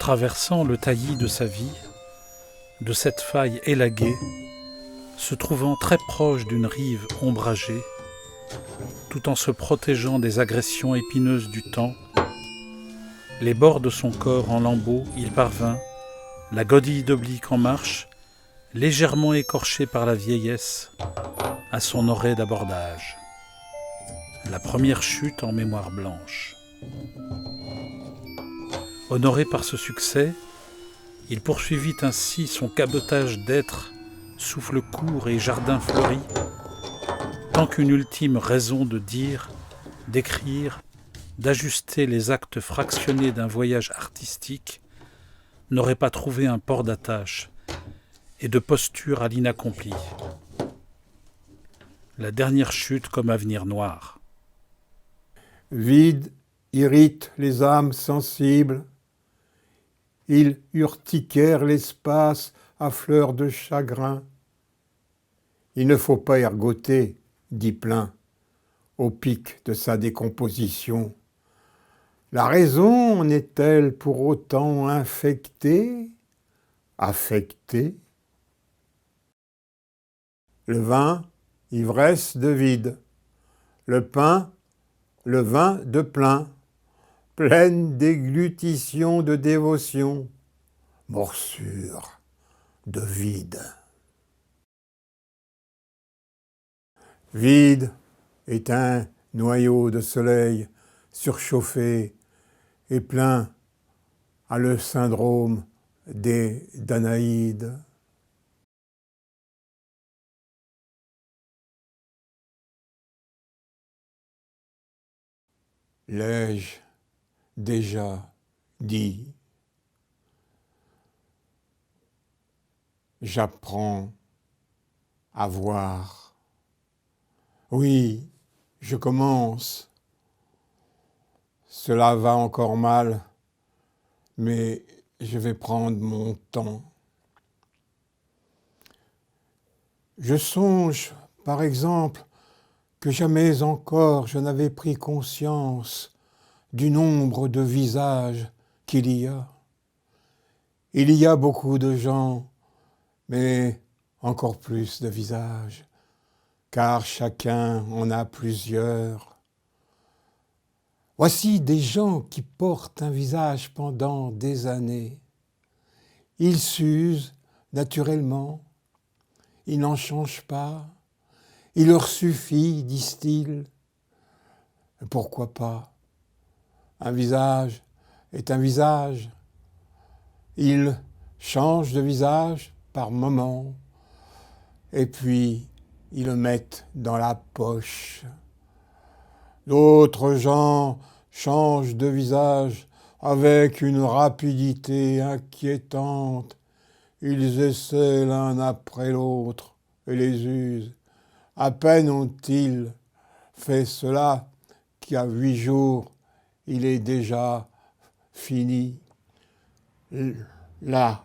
Traversant le taillis de sa vie, de cette faille élaguée, se trouvant très proche d'une rive ombragée, tout en se protégeant des agressions épineuses du temps, les bords de son corps en lambeaux, il parvint, la godille d'oblique en marche, légèrement écorchée par la vieillesse, à son oreille d'abordage. La première chute en mémoire blanche. Honoré par ce succès, il poursuivit ainsi son cabotage d'être, souffle court et jardin fleuri, tant qu'une ultime raison de dire, d'écrire, d'ajuster les actes fractionnés d'un voyage artistique n'aurait pas trouvé un port d'attache et de posture à l'inaccompli. La dernière chute comme avenir noir. Vide irrite les âmes sensibles. Ils urtiquèrent l'espace à fleur de chagrin. Il ne faut pas ergoter, dit Plein, au pic de sa décomposition. La raison n'est-elle pour autant infectée, affectée? Le vin, ivresse de vide. Le pain, le vin de Plein. Pleine déglutition de dévotion, morsure de vide. Vide est un noyau de soleil surchauffé et Plein a le syndrome des Danaïdes. L'ai-je déjà dit? J'apprends à voir. Oui, je commence. Cela va encore mal, mais je vais prendre mon temps. Je songe, par exemple, que jamais encore je n'avais pris conscience du nombre de visages qu'il y a. Il y a beaucoup de gens, mais encore plus de visages, car chacun en a plusieurs. Voici des gens qui portent un visage pendant des années. Ils s'usent naturellement, ils n'en changent pas. Il leur suffit, disent-ils. Pourquoi pas? Un visage est un visage. Ils changent de visage par moment et puis ils le mettent dans la poche. D'autres gens changent de visage avec une rapidité inquiétante. Ils essaient l'un après l'autre et les usent. À peine ont-ils fait cela qu'à 8 jours, il est déjà fini. Là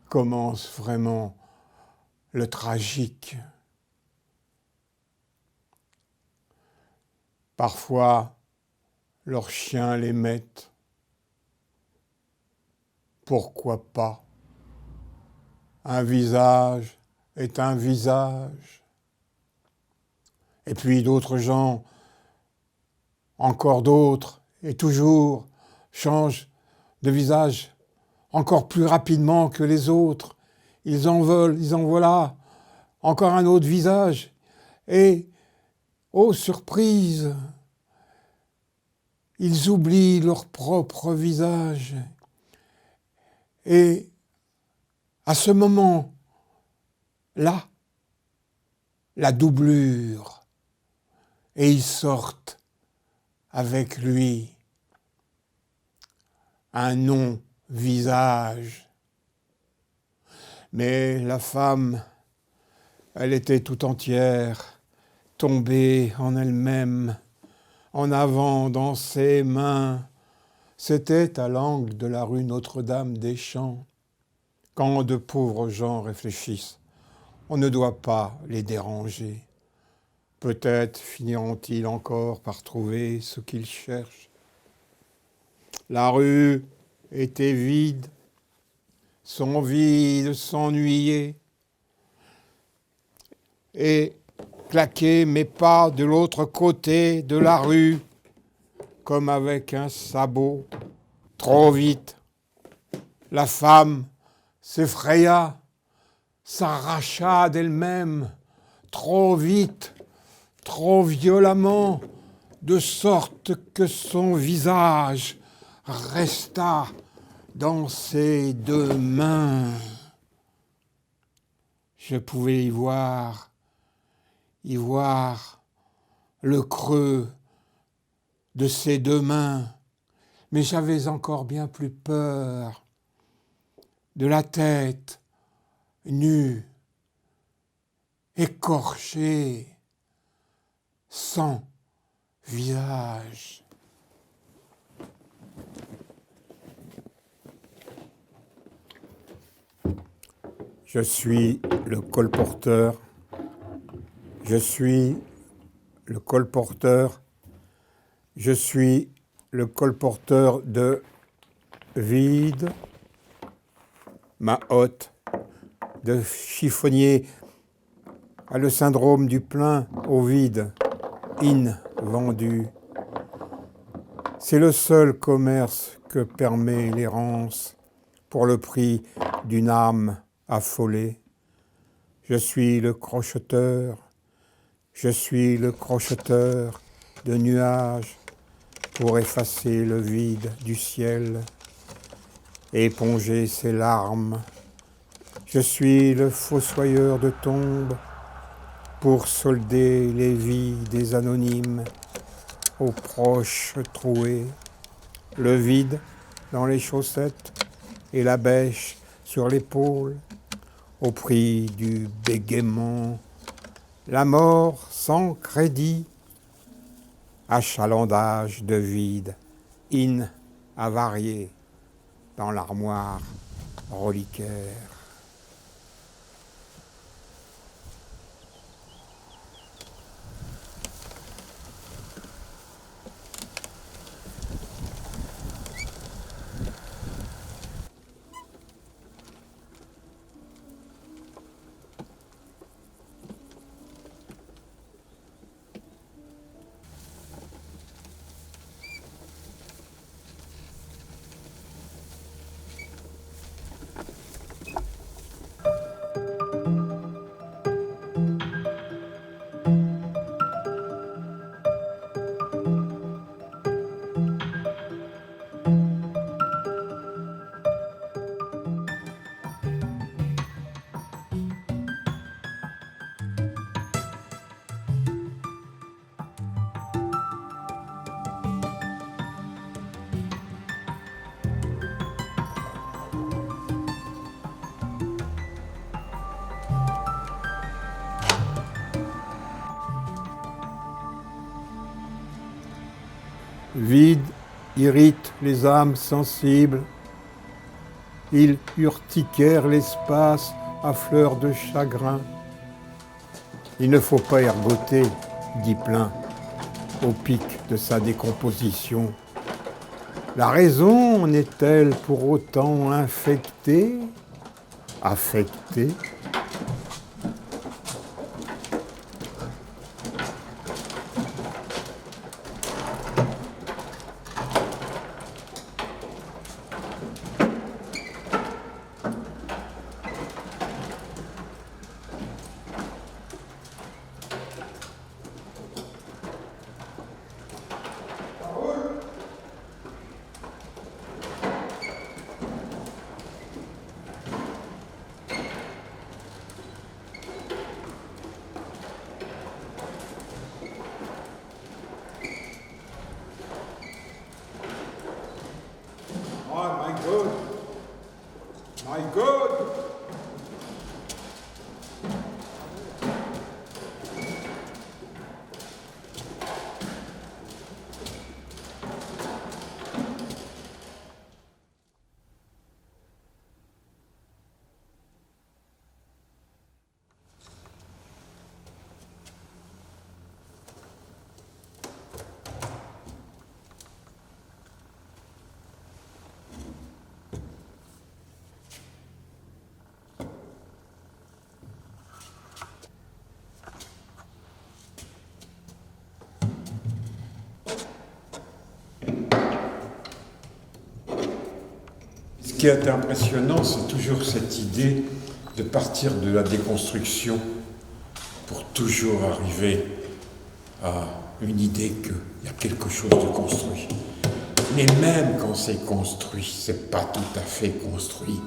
commence vraiment le tragique. Parfois, leurs chiens les mettent. Pourquoi pas? Un visage est un visage. Et puis d'autres gens, encore d'autres, et toujours, changent de visage encore plus rapidement que les autres. Ils en veulent, ils en voilà, encore un autre visage. Et, oh surprise, ils oublient leur propre visage. Et à ce moment-là, la doublure, et ils sortent avec lui un non-visage. Mais la femme, elle était tout entière, tombée en elle-même, en avant dans ses mains. C'était à l'angle de la rue Notre-Dame-des-Champs. Quand de pauvres gens réfléchissent, on ne doit pas les déranger. Peut-être finiront-ils encore par trouver ce qu'ils cherchent. La rue était vide, son vide s'ennuyait, et claquaient mes pas de l'autre côté de la rue, comme avec un sabot. Trop vite, la femme s'effraya, s'arracha d'elle-même, trop vite, trop violemment, de sorte que son visage resta dans ses deux mains. Je pouvais y voir le creux de ses deux mains, mais j'avais encore bien plus peur de la tête nue, écorchée, sans visage. Je suis le colporteur, je suis le colporteur, je suis le colporteur de vide, ma hôte de chiffonnier a le syndrome du plein au vide, vendu. C'est le seul commerce que permet l'errance pour le prix d'une âme affolée. Je suis le crocheteur, je suis le crocheteur de nuages pour effacer le vide du ciel et éponger ses larmes. Je suis le fossoyeur de tombes pour solder les vies des anonymes aux proches troués, le vide dans les chaussettes et la bêche sur l'épaule, au prix du bégaiement, la mort sans crédit, achalandage de vide, avarié dans l'armoire reliquaire. Vide irrite les âmes sensibles. Ils urtiquèrent l'espace à fleur de chagrin. Il ne faut pas ergoter, dit Plein, au pic de sa décomposition. La raison n'est-elle pour autant infectée, affectée ? qui est impressionnant, c'est toujours cette idée de partir de la déconstruction pour toujours arriver à une idée qu'il y a quelque chose de construit. Mais même quand c'est construit, c'est pas tout à fait construit,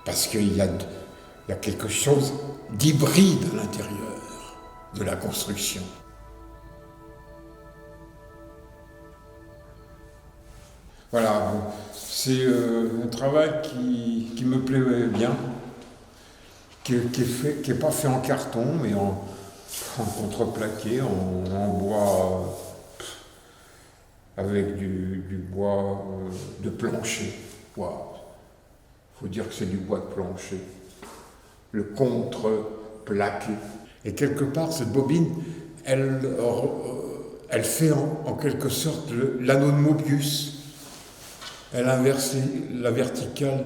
parce qu'il y a quelque chose d'hybride à l'intérieur de la construction. Voilà, bon, c'est un travail qui me plaît bien, qui est pas fait en carton, mais en contreplaqué, en bois, avec du bois de plancher. Il faut dire que c'est du bois de plancher. Le contreplaqué. Et quelque part, cette bobine, elle fait en quelque sorte l'anneau de Mobius. Elle inverse la verticale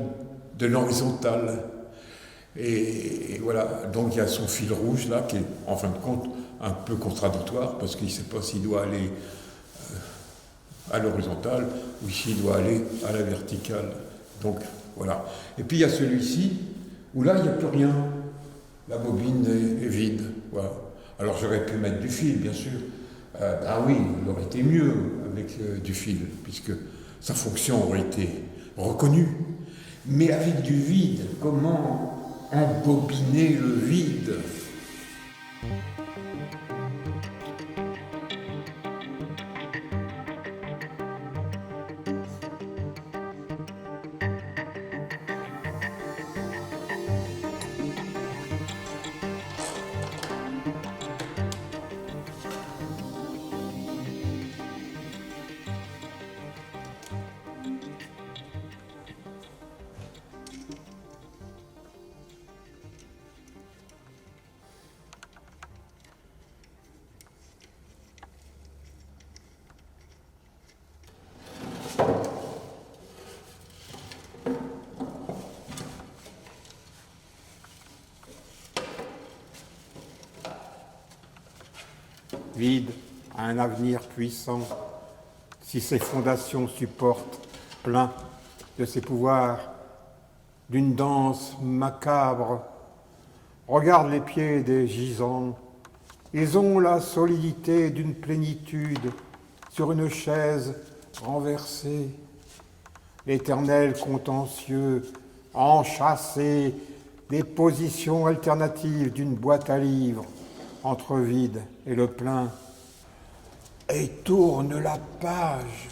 de l'horizontale. Et voilà, donc il y a son fil rouge là, qui est en fin de compte un peu contradictoire, parce qu'il ne sait pas s'il doit aller à l'horizontale ou s'il doit aller à la verticale. Donc voilà. Et puis il y a celui-ci, où là il n'y a plus rien. La bobine est vide. Voilà. Alors j'aurais pu mettre du fil, bien sûr. Ah oui, il aurait été mieux avec du fil, puisque sa fonction aurait été reconnue. Mais avec du vide, comment embobiner le vide? Vide a un avenir puissant si ses fondations supportent, plein de ses pouvoirs, d'une danse macabre. Regarde les pieds des gisants, ils ont la solidité d'une plénitude sur une chaise renversée. L'éternel contentieux, enchâssé des positions alternatives d'une boîte à livres, entre vide et le plein, et tourne la page.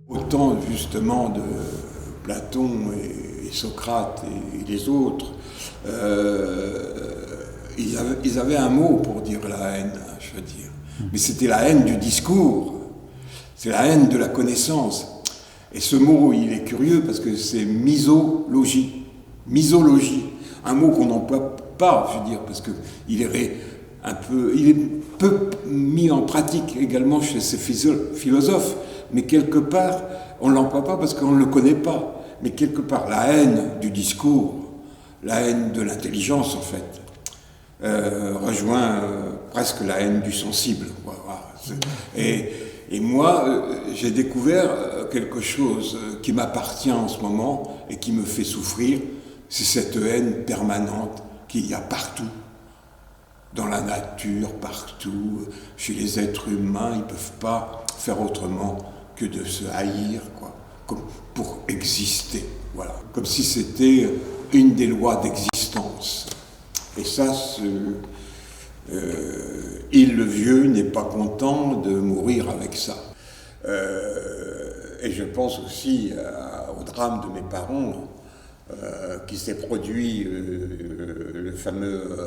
Autant justement de Platon et Socrate et les autres, ils avaient un mot pour dire la haine, je veux dire. Mais c'était la haine du discours, c'est la haine de la connaissance. Et ce mot, il est curieux parce que c'est misologie. Misologie, un mot qu'on n'emploie pas, je veux dire, parce qu'il est peu mis en pratique également chez ces philosophes, mais quelque part, on ne l'emploie pas parce qu'on ne le connaît pas. Mais quelque part, la haine du discours, la haine de l'intelligence, en fait, rejoint presque la haine du sensible. Voilà, Et moi, j'ai découvert quelque chose qui m'appartient en ce moment et qui me fait souffrir, c'est cette haine permanente qu'il y a partout, dans la nature, partout, chez les êtres humains. Ils ne peuvent pas faire autrement que de se haïr, quoi, comme pour exister, voilà. Comme si c'était une des lois d'existence. Et ça, Il le vieux n'est pas content de mourir avec ça. Et je pense aussi au drame de mes parents, qui s'est produit le fameux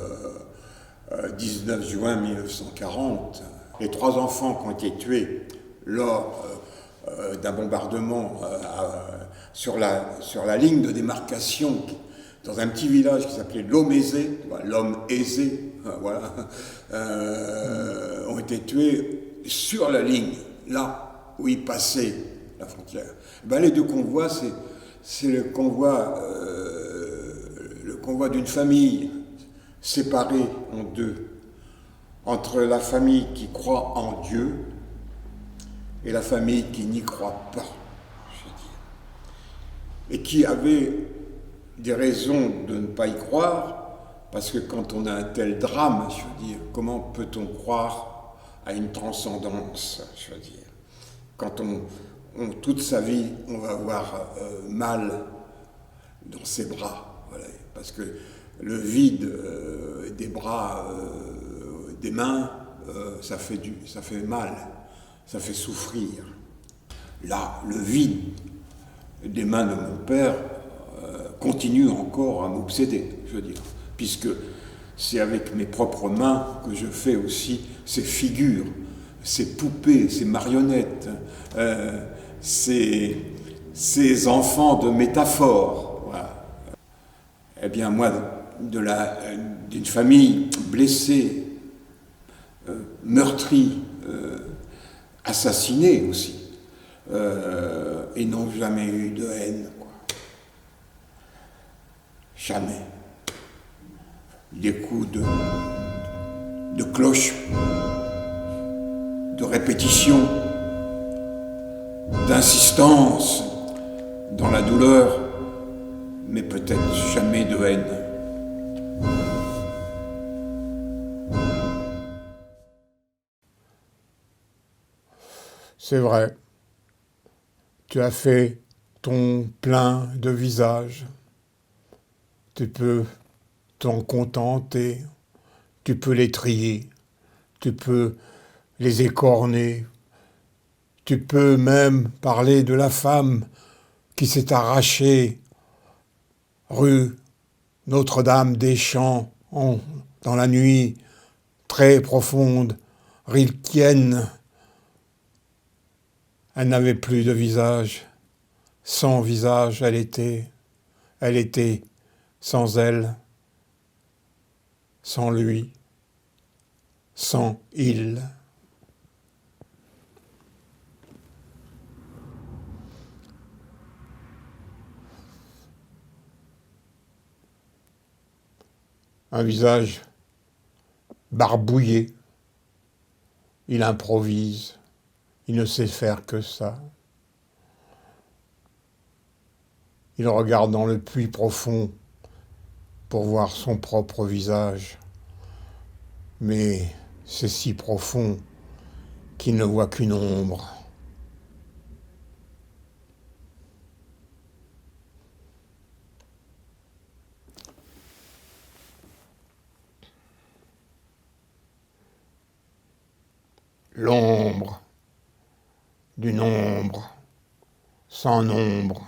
19 juin 1940. Les 3 enfants qui ont été tués lors d'un bombardement sur la ligne de démarcation dans un petit village qui s'appelait l'Homme-Aisé, l'homme aisé, voilà, ont été tués sur la ligne, là où ils passaient la frontière. Ben, les 2 convois, c'est le convoi d'une famille séparée en 2, entre la famille qui croit en Dieu et la famille qui n'y croit pas, je veux dire, et qui avait des raisons de ne pas y croire, parce que quand on a un tel drame, je veux dire, comment peut-on croire à une transcendance, je veux dire, quand toute sa vie, on va avoir mal dans ses bras, voilà, parce que le vide des bras, des mains, ça fait mal, ça fait souffrir. Là, le vide des mains de mon père continue encore à m'obséder, je veux dire, puisque c'est avec mes propres mains que je fais aussi ces figures, ces poupées, ces marionnettes, ces enfants de métaphores. Voilà. Eh bien, moi, d'une famille blessée, meurtrie, assassinée aussi, et n'ont jamais eu de haine, quoi. Jamais. Des coups de cloche, de répétition, d'insistance dans la douleur, mais peut-être jamais de haine. C'est vrai, tu as fait ton plein de visages. Tu peux t'en contenter, tu peux les trier, tu peux les écorner, tu peux même parler de la femme qui s'est arrachée rue Notre-Dame-des-Champs dans la nuit très profonde, rilkienne. Elle n'avait plus de visage. Sans visage, elle était sans elle, sans lui, sans il. Un visage barbouillé. Il improvise. Il ne sait faire que ça. Il regarde dans le puits profond pour voir son propre visage. Mais c'est si profond qu'il ne voit qu'une ombre. L'ombre d'une ombre, sans nombre,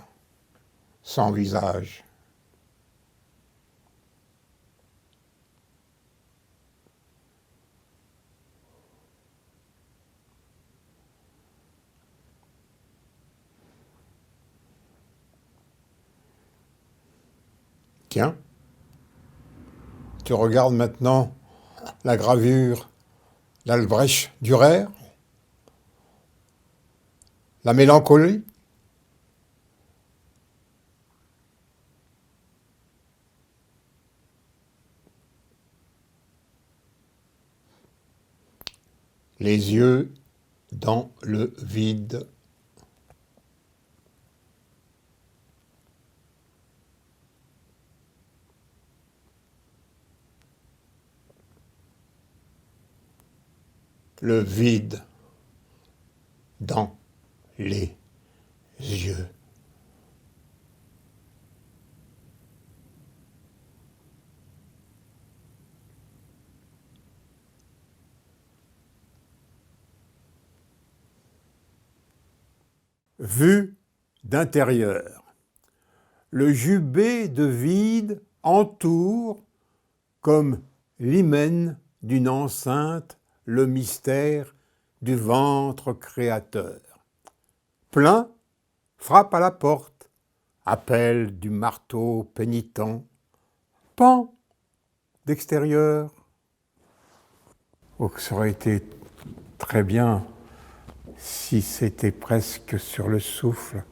sans visage. Tiens, tu regardes maintenant la gravure d'Albrecht Dürer, la mélancolie. Les yeux dans le vide. Le vide dans les yeux. Vue d'intérieur. Le jubé de vide entoure, comme l'hymen d'une enceinte, le mystère du ventre créateur. Plein, frappe à la porte, appel du marteau pénitent. Pan d'extérieur. Oh, ça aurait été très bien si c'était presque sur le souffle,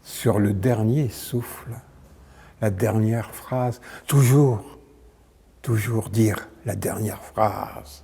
sur le dernier souffle, la dernière phrase. Toujours dire la dernière phrase.